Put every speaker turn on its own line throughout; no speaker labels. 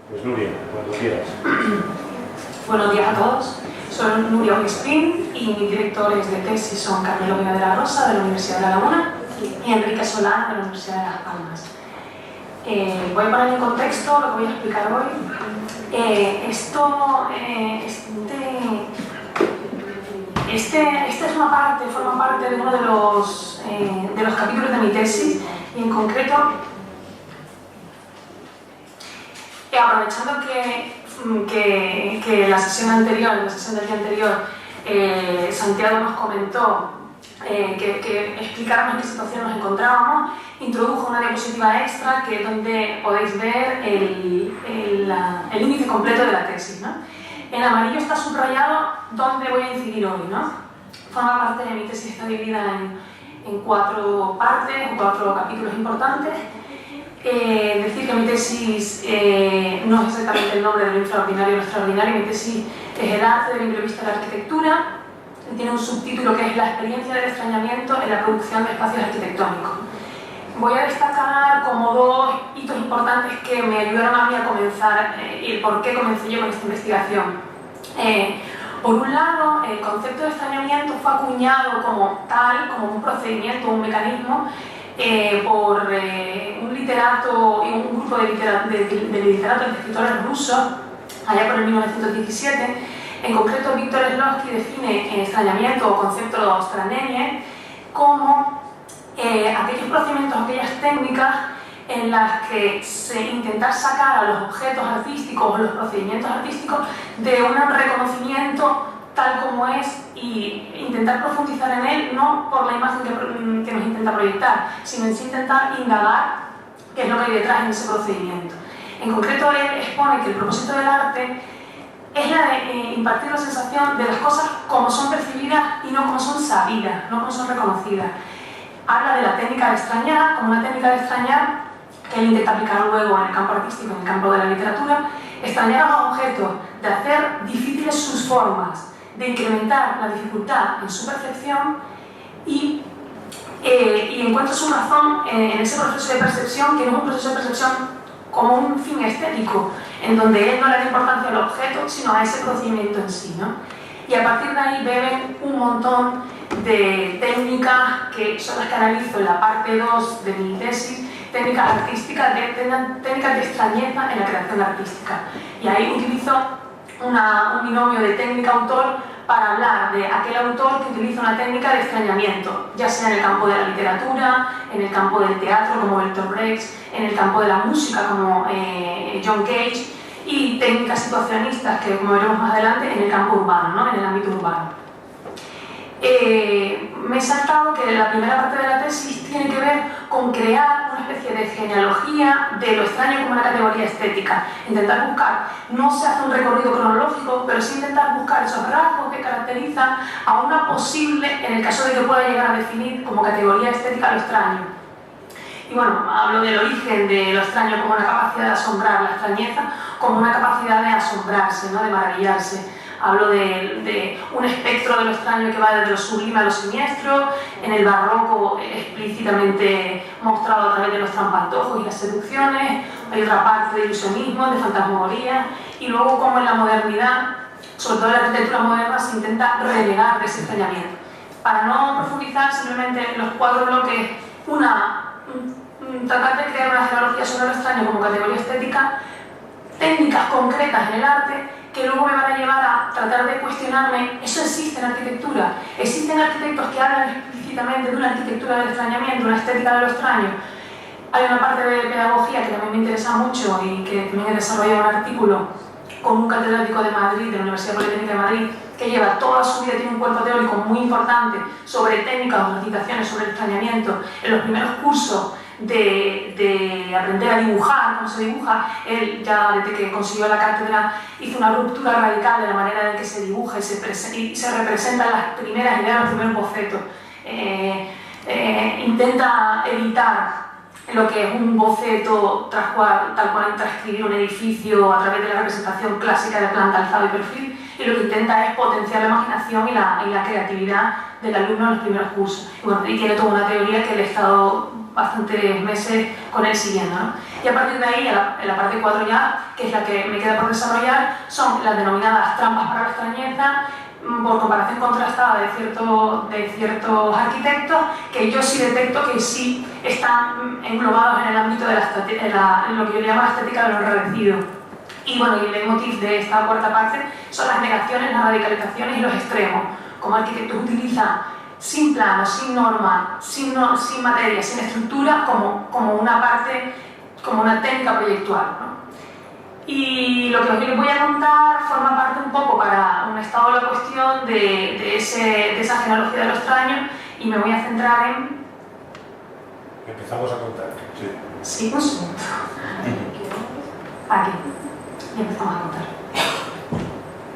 Pues Nuria, cuando quieras.
Buenos días a todos. Soy Nuria Oguespín y mis directores de tesis son Carmelo Vega de la Rosa, de la Universidad de La Laguna, y Enrique Solán, de la Universidad de Las Palmas. Voy a poner en contexto lo que voy a explicar hoy. Esta es una parte, forma parte de uno de los capítulos de mi tesis, y en concreto, aprovechando que la sesión del día anterior, Santiago nos comentó que explicáramos en qué situación nos encontrábamos, introdujo una diapositiva extra que es donde podéis ver el índice completo de la tesis, ¿no? En amarillo está subrayado dónde voy a incidir hoy, ¿no? Forma parte de mi tesis, está dividida en 4 partes, en 4 capítulos importantes. Decir que mi tesis no es exactamente el nombre de lo infraordinario y lo extraordinario. Mi tesis es el arte del imprevisto de la arquitectura. Tiene un subtítulo que es la experiencia del extrañamiento en la producción de espacios arquitectónicos. Voy a destacar como 2 hitos importantes que me ayudaron a mí a comenzar y el por qué comencé yo con esta investigación. Por un lado, el concepto de extrañamiento fue acuñado como tal, como un procedimiento, un mecanismo, por un literato y un grupo de literatos y escritores rusos allá por el 1917. En concreto, Víctor Shklovsky define extrañamiento o concepto stranenie como aquellos procedimientos, aquellas técnicas en las que intentar sacar a los objetos artísticos o los procedimientos artísticos de un reconocimiento tal como es y intentar profundizar en él, no por la imagen que nos intenta proyectar, sino en sí intentar indagar qué es lo que hay detrás en ese procedimiento. En concreto, él expone que el propósito del arte es la de impartir la sensación de las cosas como son percibidas y no como son sabidas, no como son reconocidas. Habla de la técnica de extrañar como una técnica de extrañar que él intenta aplicar luego en el campo artístico, en el campo de la literatura, extrañar a los objetos, de hacer difíciles sus formas, de incrementar la dificultad en su percepción y encuentra su razón en ese proceso de percepción, que no es un proceso de percepción como un fin estético, en donde él no le da importancia al objeto, sino a ese procedimiento en sí, ¿no? Y a partir de ahí beben un montón de técnicas que son las que analizo en la parte 2 de mi tesis, técnicas artísticas, técnicas de extrañeza en la creación artística. Y ahí utilizo un binomio de técnica-autor para hablar de aquel autor que utiliza una técnica de extrañamiento, ya sea en el campo de la literatura, en el campo del teatro como Bertolt Brecht, en el campo de la música como John Cage, y técnicas situacionistas que, como veremos más adelante, en el campo urbano, ¿no? En el ámbito urbano. Me he saltado que la primera parte de la tesis tiene que ver con crear una especie de genealogía de lo extraño como una categoría estética. Intentar buscar, no se hace un recorrido cronológico, pero sí intentar buscar esos rasgos que caracterizan a una posible, en el caso de que pueda llegar a definir como categoría estética lo extraño. Y bueno, hablo del origen de lo extraño como una capacidad de asombrar, la extrañeza como una capacidad de asombrarse, ¿no? De maravillarse. Hablo de un espectro de lo extraño que va desde lo sublime a lo siniestro, en el barroco explícitamente mostrado a través de los trampantojos y las seducciones. Hay otra parte de ilusionismo, de fantasmagoría, y luego como en la modernidad, sobre todo en la arquitectura moderna, se intenta relegar de ese extrañamiento. Para no profundizar, simplemente en los 4 bloques, tratar de crear una genealogía sobre lo extraño como categoría estética, técnicas concretas en el arte que luego me van a llevar a tratar de cuestionarme, ¿eso existe en arquitectura? ¿Existen arquitectos que hablan explícitamente de una arquitectura del extrañamiento, una estética de lo extraño? Hay una parte de pedagogía que también me interesa mucho y que también he desarrollado un artículo con un catedrático de Madrid, de la Universidad Politécnica de Madrid, que lleva toda su vida, tiene un cuerpo teórico muy importante sobre técnicas o recitaciones sobre el extrañamiento. En los primeros cursos de aprender a dibujar, cómo se dibuja, él ya desde que consiguió la cátedra hizo una ruptura radical de la manera en que se dibuja y se representan las primeras ideas, los primeros bocetos. Intenta evitar lo que es un boceto tal cual transcribir un edificio a través de la representación clásica de planta, alzado y perfil, y lo que intenta es potenciar la imaginación y la creatividad del alumno en los primeros cursos. Y, bueno, y tiene toda una teoría que le he estado bastantes meses con él siguiendo, ¿no? Y a partir de ahí, en la parte 4 ya, que es la que me queda por desarrollar, son las denominadas trampas para la extrañeza, por comparación contrastada de ciertos arquitectos, que yo sí detecto que sí están englobados en el ámbito de lo que yo llamo la estética de lo enrarecido. Y bueno, y el leitmotiv de esta cuarta parte son las negaciones, las radicalizaciones y los extremos. Como arquitectos utilizan sin plano, sin norma, sin materia, sin estructura, como una parte, como una técnica proyectual, ¿no? Y lo que os voy a contar forma parte un poco para un estado de la cuestión de esa genealogía de lo extraño, y me voy a centrar en...
Empezamos a contar. Sí.
Sí, un segundo. Aquí. Y empezamos a contar.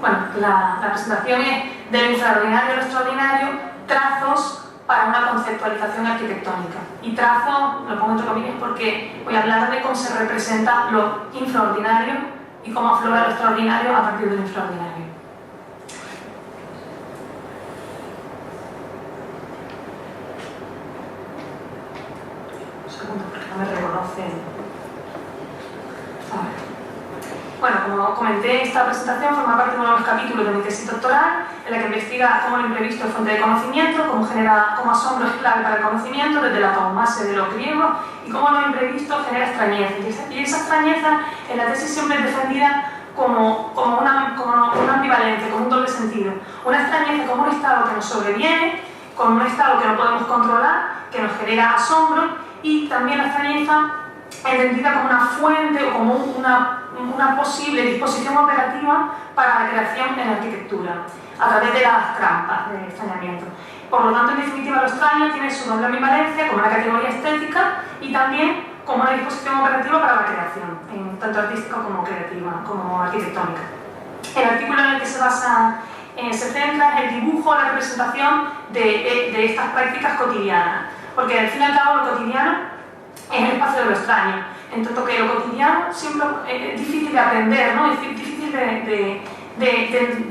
Bueno, la presentación es del infraordinario a lo extraordinario, trazos para una conceptualización arquitectónica. Y trazo, lo pongo entre comillas porque voy a hablar de cómo se representa lo infraordinario y cómo aflora lo extraordinario a partir del infraordinario. Un segundo, porque no me reconocen. Bueno, como comenté, esta presentación forma parte de uno de los capítulos de mi tesis doctoral, en la que investiga cómo lo imprevisto es fuente de conocimiento, cómo asombro es clave para el conocimiento, desde la taumase de los griegos, y cómo lo imprevisto genera extrañeza. Y esa extrañeza en la tesis siempre es defendida como una ambivalencia, como un doble sentido. Una extrañeza como un estado que nos sobreviene, como un estado que no podemos controlar, que nos genera asombro, y también la extrañeza entendida como una fuente o como una posible disposición operativa para la creación en la arquitectura, a través de las trampas de extrañamiento. Por lo tanto, en definitiva, lo extraño tiene su doble ambivalencia como una categoría estética y también como una disposición operativa para la creación, tanto artística como creativa, como arquitectónica. El artículo en el que se centra es el dibujo, la representación de estas prácticas cotidianas, porque al fin y al cabo lo cotidiano es el espacio de lo extraño, en tanto que lo cotidiano siempre es difícil de aprender, ¿no? Es difícil de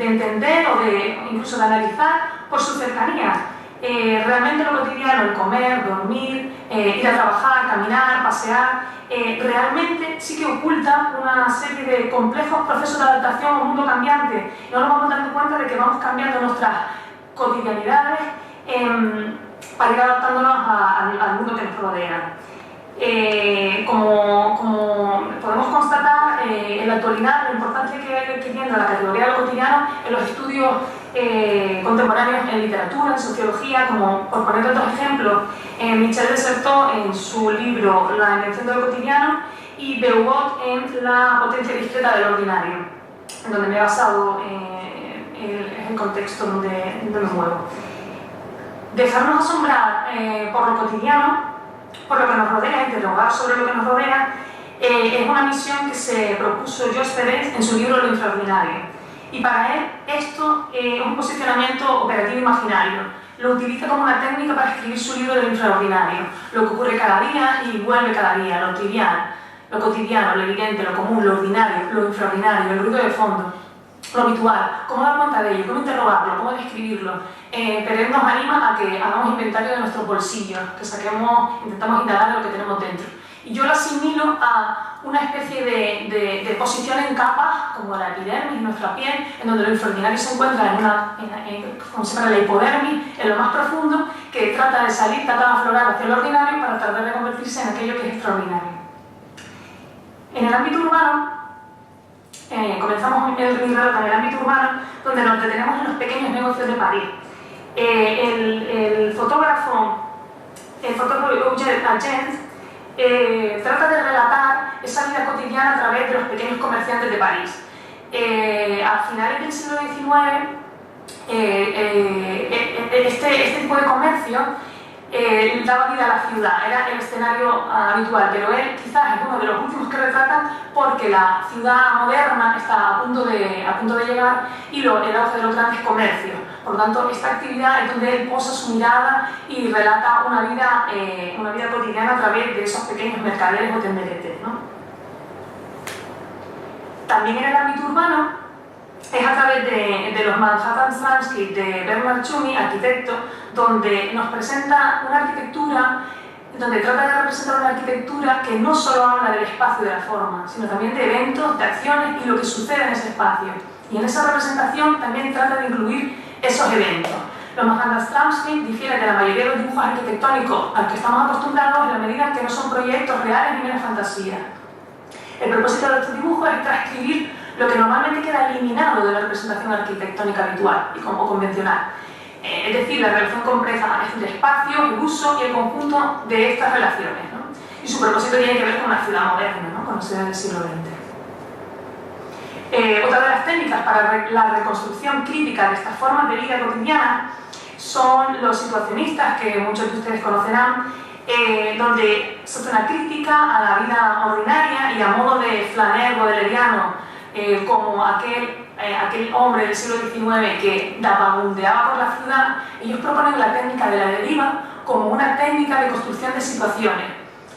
entender o incluso de analizar por su cercanía. Realmente lo cotidiano, el comer, dormir, ir a trabajar, caminar, pasear, realmente sí que oculta una serie de complejos procesos de adaptación a un mundo cambiante. No nos vamos dando cuenta de que vamos cambiando nuestras cotidianidades para ir adaptándonos al mundo que nos rodea. Como podemos constatar, en la actualidad la importancia que hay adquiriendo la categoría de lo cotidiano en los estudios contemporáneos en literatura, en sociología, como por poner otros ejemplos, Michel Desserteau en su libro La invención de lo cotidiano y Beugot en La potencia discreta del ordinario, en donde me he basado en el contexto donde me muevo. Dejarnos asombrar por lo cotidiano, por lo que nos rodea, interrogar sobre lo que nos rodea, es una misión que se propuso Georges Perez en su libro Lo infraordinario. Y para él esto es un posicionamiento operativo imaginario. Lo utiliza como una técnica para escribir su libro de lo infraordinario. Lo que ocurre cada día y vuelve cada día, lo trivial, lo cotidiano, lo evidente, lo común, lo ordinario, lo infraordinario, el ruido de fondo, lo habitual, cómo dar cuenta de ello, cómo interrogarlo, cómo describirlo. Perez nos anima a que hagamos inventario de nuestros bolsillos, que intentamos indagar en lo que tenemos dentro. Y yo lo asimilo a una especie de posición en capas, como la epidermis, nuestra piel, en donde lo infraordinario se encuentra como se llama la hipodermis, en lo más profundo, que trata de salir, trata de aflorar hacia lo ordinario para tratar de convertirse en aquello que es extraordinario. En el ámbito urbano, comenzamos el relato en el ámbito urbano, donde nos detenemos en los pequeños negocios de París. El fotógrafo Eugène Agent trata de relatar esa vida cotidiana a través de los pequeños comerciantes de París. A finales del siglo XIX, este tipo de comercio daba vida a la ciudad, era el escenario habitual, pero él quizás es uno de los últimos que retrata porque la ciudad moderna está a punto de llegar y el auge de los grandes comercios. Por lo tanto, esta actividad es donde él posa su mirada y relata una vida cotidiana a través de esos pequeños mercaderes o tenderetes, ¿no? También en el ámbito urbano es a través de los Manhattan Landscape de Bernard Tschumi, arquitecto, donde nos presenta una arquitectura donde trata de representar una arquitectura que no solo habla del espacio y de la forma, sino también de eventos, de acciones y lo que sucede en ese espacio. Y en esa representación también trata de incluir esos eventos. Los Maganda Stramsky difiere de la mayoría de los dibujos arquitectónicos a los que estamos acostumbrados en la medida en que no son proyectos reales ni mera fantasía. El propósito de estos dibujos es transcribir lo que normalmente queda eliminado de la representación arquitectónica habitual y como convencional. Es decir, la relación compleja del espacio, el uso y el conjunto de estas relaciones, ¿no? Y su propósito tiene que ver con la ciudad moderna, ¿no? Con la ciudad del siglo XX. Otra de las técnicas para la reconstrucción crítica de estas formas de vida cotidiana son los situacionistas, que muchos de ustedes conocerán, donde se hace una crítica a la vida ordinaria y a modo de flaner bodeleriano, como aquel hombre del siglo XIX que vagabundeaba por la ciudad. Ellos proponen la técnica de la deriva como una técnica de construcción de situaciones,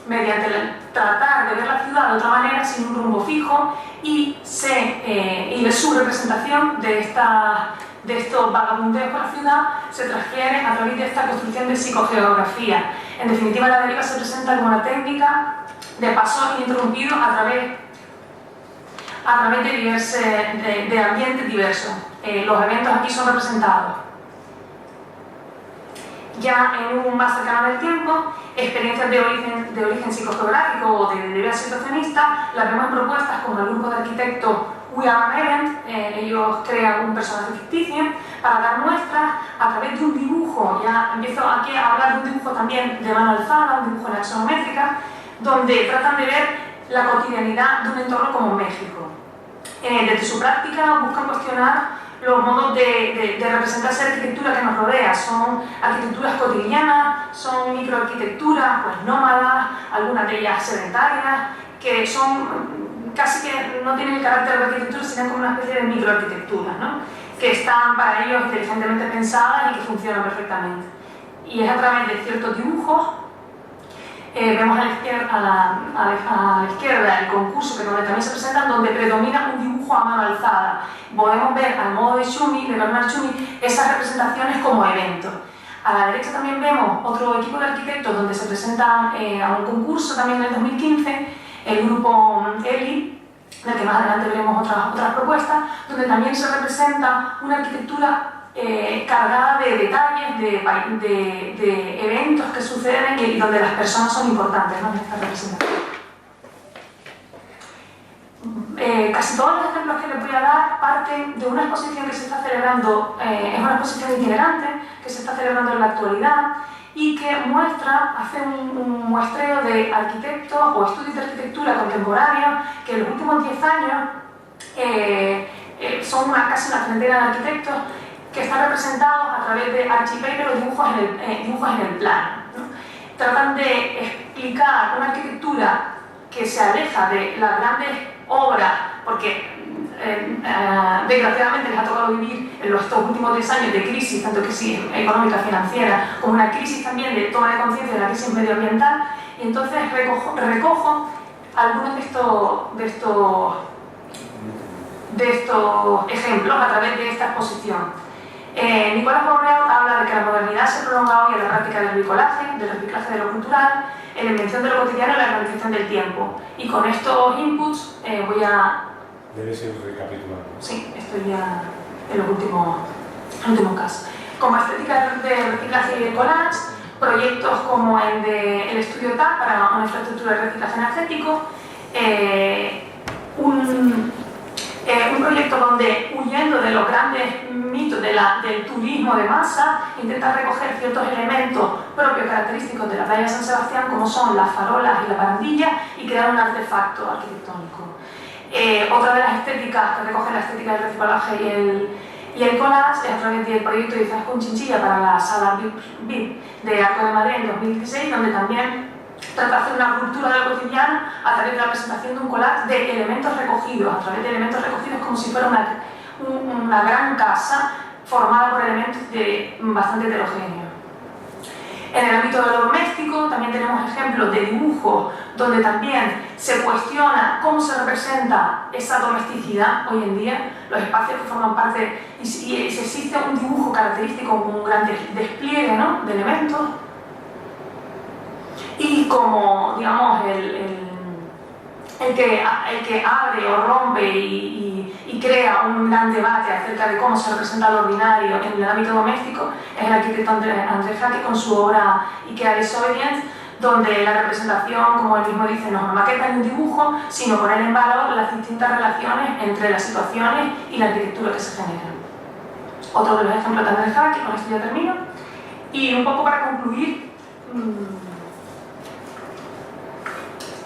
mediante tratar de ver la ciudad de otra manera, sin un rumbo fijo, y su representación de estos vagabundeos por la ciudad se transfiere a través de esta construcción de psicogeografía. En definitiva, la deriva se presenta como una técnica de paso ininterrumpido a través de ambientes diversos. Los eventos aquí son representados. Ya en un más cercano del tiempo, experiencias de origen psicogeográfico o de deriva situacionista las vemos propuestas como el grupo de arquitectos We Are an Event. Ellos crean un personaje ficticio para dar muestras a través de un dibujo. Ya empiezo aquí a hablar de un dibujo también de mano alzada, un dibujo en axonométrica, donde tratan de ver la cotidianidad de un entorno como México. Desde su práctica buscan cuestionar los modos de representar esa arquitectura que nos rodea. Son arquitecturas cotidianas, son microarquitecturas pues nómadas, algunas de ellas sedentarias, que son casi que no tienen el carácter de arquitectura, sino como una especie de microarquitecturas, ¿no? Que están para ellos inteligentemente pensadas y que funcionan perfectamente. Y es a través de ciertos dibujos. Vemos a la izquierda el concurso, que donde también se presentan, donde predomina un dibujo a mano alzada. Podemos ver al modo de Schumi, de Bernard Schumi, esas representaciones como eventos. A la derecha también vemos otro equipo de arquitectos donde se presentan a un concurso también en el 2015, el grupo Eli, del que más adelante veremos otras propuestas, donde también se representa una arquitectura cargada de detalles, de eventos que suceden y donde las personas son importantes, ¿no? En esta representación. Casi todos los ejemplos que les voy a dar parten de una exposición que se está celebrando, es una exposición itinerante que se está celebrando en la actualidad y que hace un muestreo de arquitectos o estudios de arquitectura contemporáneos que en los últimos 10 años son casi una treintena de arquitectos que están representados a través de archipaper o dibujos en el plano, ¿no? Tratan de explicar una arquitectura que se aleja de las grandes obras, porque desgraciadamente les ha tocado vivir en estos últimos 10 años de crisis, tanto crisis económica, financiera, como una crisis también de toma de conciencia de la crisis medioambiental, y entonces recojo algunos de estos ejemplos a través de esta exposición. Nicolás Borreau habla de que la modernidad se prolonga hoy en la práctica del bricolaje, del reciclaje de lo cultural, en la invención de lo cotidiano y la organización del tiempo. Y con estos inputs voy a...
Debes ir recapitulando.
Sí, estoy ya en los últimos casos. Como estética de reciclaje y de collage, proyectos como el de el estudio TAP para una infraestructura de reciclaje energético, un proyecto donde, huyendo de los grandes mitos del turismo de masa, intenta recoger ciertos elementos propios característicos de la playa de San Sebastián, como son las farolas y la barandilla, y crear un artefacto arquitectónico. Otra de las estéticas que recoge la estética del reciclaje y el collage es a través del proyecto de Isaac Chinchilla para la sala VIP de Arco de Madrid en 2016, donde también trata de hacer una ruptura de lo cotidiano a través de la presentación de un collage de elementos recogidos, a través de elementos recogidos como si fuera una gran casa formada por elementos bastante heterogéneos. En el ámbito de lo doméstico también tenemos ejemplos de dibujos donde también se cuestiona cómo se representa esa domesticidad hoy en día, los espacios que forman parte, y si existe un dibujo característico con un gran despliegue, ¿no?, de elementos. Y y como, digamos, el que abre o rompe y crea un gran debate acerca de cómo se representa lo ordinario en el ámbito doméstico es el arquitecto André Jacquet con su obra Ikea Desobedience, donde la representación, como él mismo dice, no es una maqueta ni un dibujo, sino poner en valor las distintas relaciones entre las situaciones y la arquitectura que se generan. Otro de los ejemplos de André Jacquet, con esto ya termino. Y un poco para concluir,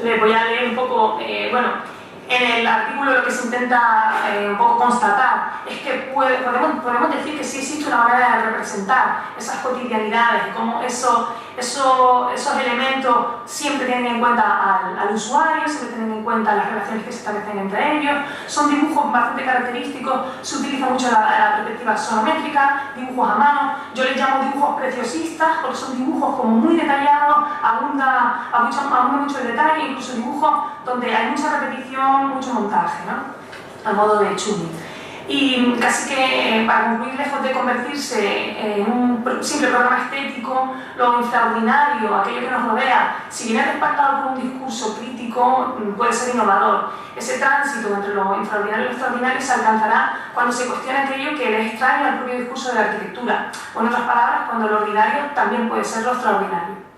les voy a leer un poco, bueno, en el artículo lo que se intenta un poco constatar es que podemos decir que sí existe una manera de representar esas cotidianidades, cómo esos elementos siempre tienen en cuenta al usuario, siempre tienen en cuenta las relaciones que se establecen entre ellos, son dibujos bastante característicos, se utiliza mucho la perspectiva sonométrica, dibujos a mano, yo les llamo dibujos preciosistas porque son dibujos como muy detallados, abunda mucho el detalle, incluso dibujos donde hay mucha repetición, mucho montaje, ¿no? A modo de tuning. Y casi que para concluir, lejos de convertirse en un simple programa estético, lo infraordinario, aquello que nos rodea, si viene respaldado por un discurso crítico, puede ser innovador. Ese tránsito entre lo infraordinario y lo extraordinario se alcanzará cuando se cuestione aquello que le extraña al propio discurso de la arquitectura, o en otras palabras, cuando lo ordinario también puede ser lo extraordinario.